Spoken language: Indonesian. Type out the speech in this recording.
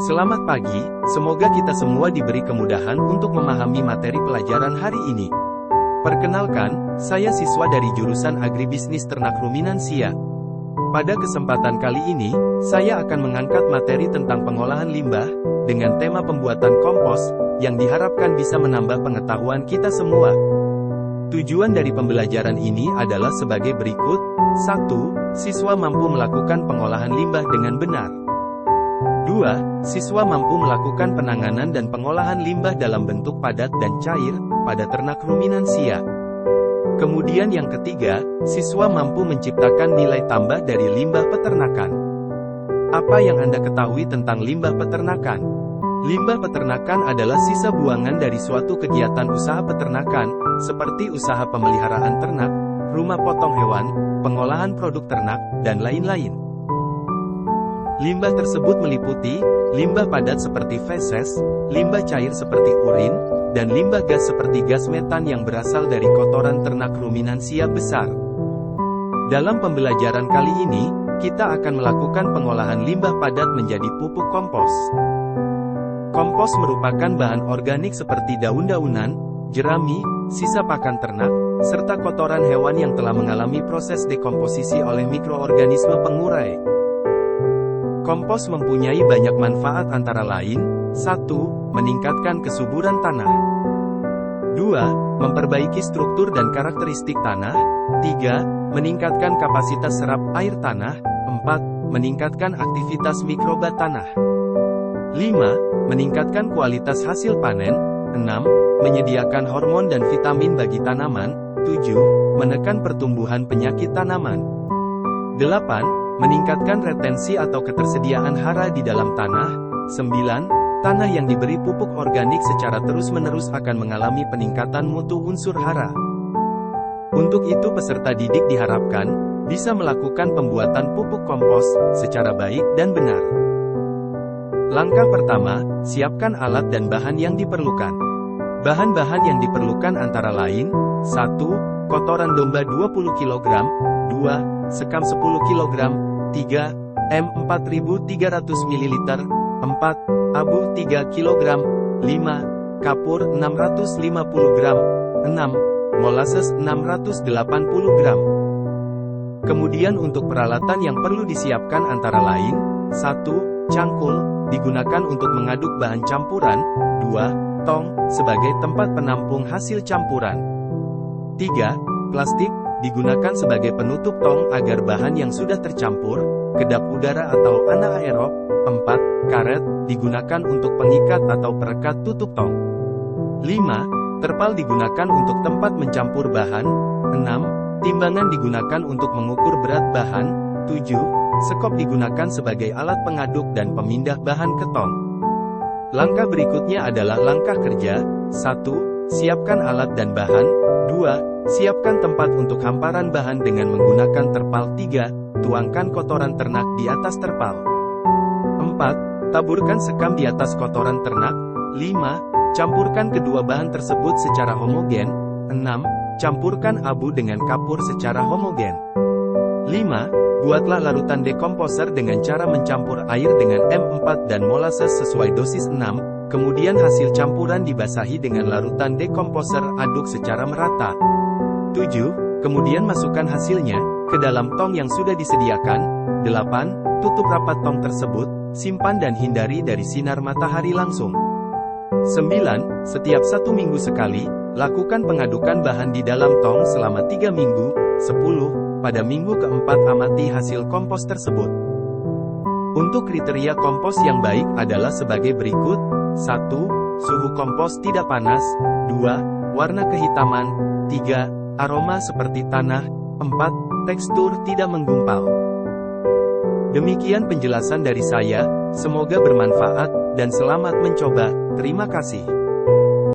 Selamat pagi, semoga kita semua diberi kemudahan untuk memahami materi pelajaran hari ini. Perkenalkan, saya siswa dari jurusan Agribisnis Ternak Ruminansia. Pada kesempatan kali ini, saya akan mengangkat materi tentang pengolahan limbah, dengan tema pembuatan kompos, yang diharapkan bisa menambah pengetahuan kita semua. Tujuan dari pembelajaran ini adalah sebagai berikut. 1. Siswa mampu melakukan pengolahan limbah dengan benar. 2. Siswa mampu melakukan penanganan dan pengolahan limbah dalam bentuk padat dan cair, pada ternak ruminansia. Kemudian yang ketiga, siswa mampu menciptakan nilai tambah dari limbah peternakan. Apa yang Anda ketahui tentang limbah peternakan? Limbah peternakan adalah sisa buangan dari suatu kegiatan usaha peternakan, seperti usaha pemeliharaan ternak, rumah potong hewan, pengolahan produk ternak, dan lain-lain. Limbah tersebut meliputi limbah padat seperti feses, limbah cair seperti urin, dan limbah gas seperti gas metan yang berasal dari kotoran ternak ruminansia besar. Dalam pembelajaran kali ini, kita akan melakukan pengolahan limbah padat menjadi pupuk kompos. Kompos merupakan bahan organik seperti daun-daunan, jerami, sisa pakan ternak, serta kotoran hewan yang telah mengalami proses dekomposisi oleh mikroorganisme pengurai. Kompos mempunyai banyak manfaat antara lain, 1. Meningkatkan kesuburan tanah. 2. Memperbaiki struktur dan karakteristik tanah. 3. Meningkatkan kapasitas serap air tanah. 4. Meningkatkan aktivitas mikroba tanah. 5. Meningkatkan kualitas hasil panen. 6. Menyediakan hormon dan vitamin bagi tanaman. 7. Menekan pertumbuhan penyakit tanaman. 8. Meningkatkan retensi atau ketersediaan hara di dalam tanah. 9. Tanah yang diberi pupuk organik secara terus-menerus akan mengalami peningkatan mutu unsur hara. Untuk itu peserta didik diharapkan bisa melakukan pembuatan pupuk kompos secara baik dan benar. Langkah pertama, siapkan alat dan bahan yang diperlukan. Bahan-bahan yang diperlukan antara lain, 1. Kotoran domba 20 kg, 2. Sekam 10 kg, 3. M4300 ml, 4. Abu 3 kg, 5. Kapur 650 gram, 6. Molasses 680 gram. Kemudian untuk peralatan yang perlu disiapkan antara lain, 1. Cangkul, digunakan untuk mengaduk bahan campuran, 2. Tong, sebagai tempat penampung hasil campuran. 3. Plastik, digunakan sebagai penutup tong agar bahan yang sudah tercampur, kedap udara atau anaerob. 4. Karet, digunakan untuk pengikat atau perekat tutup tong. 5. Terpal digunakan untuk tempat mencampur bahan. 6. Timbangan digunakan untuk mengukur berat bahan. 7. Sekop digunakan sebagai alat pengaduk dan pemindah bahan ke tong. Langkah berikutnya adalah langkah kerja. 1. Siapkan alat dan bahan. 2. Siapkan tempat untuk hamparan bahan dengan menggunakan terpal. 3. Tuangkan kotoran ternak di atas terpal. 4. Taburkan sekam di atas kotoran ternak. 5. Campurkan kedua bahan tersebut secara homogen. 6. Campurkan abu dengan kapur secara homogen. 5. Buatlah larutan dekomposer dengan cara mencampur air dengan M4 dan molasses sesuai dosis 6. Kemudian hasil campuran dibasahi dengan larutan dekomposer, aduk secara merata. 7. Kemudian masukkan hasilnya ke dalam tong yang sudah disediakan. 8. Tutup rapat tong tersebut, simpan dan hindari dari sinar matahari langsung. 9. Setiap 1 minggu sekali, lakukan pengadukan bahan di dalam tong selama 3 minggu. 10. Pada minggu keempat amati hasil kompos tersebut. Untuk kriteria kompos yang baik adalah sebagai berikut. 1. Suhu kompos tidak panas. 2. Warna kehitaman. 3. Aroma seperti tanah. 4. Tekstur tidak menggumpal. Demikian penjelasan dari saya, semoga bermanfaat, dan selamat mencoba. Terima kasih.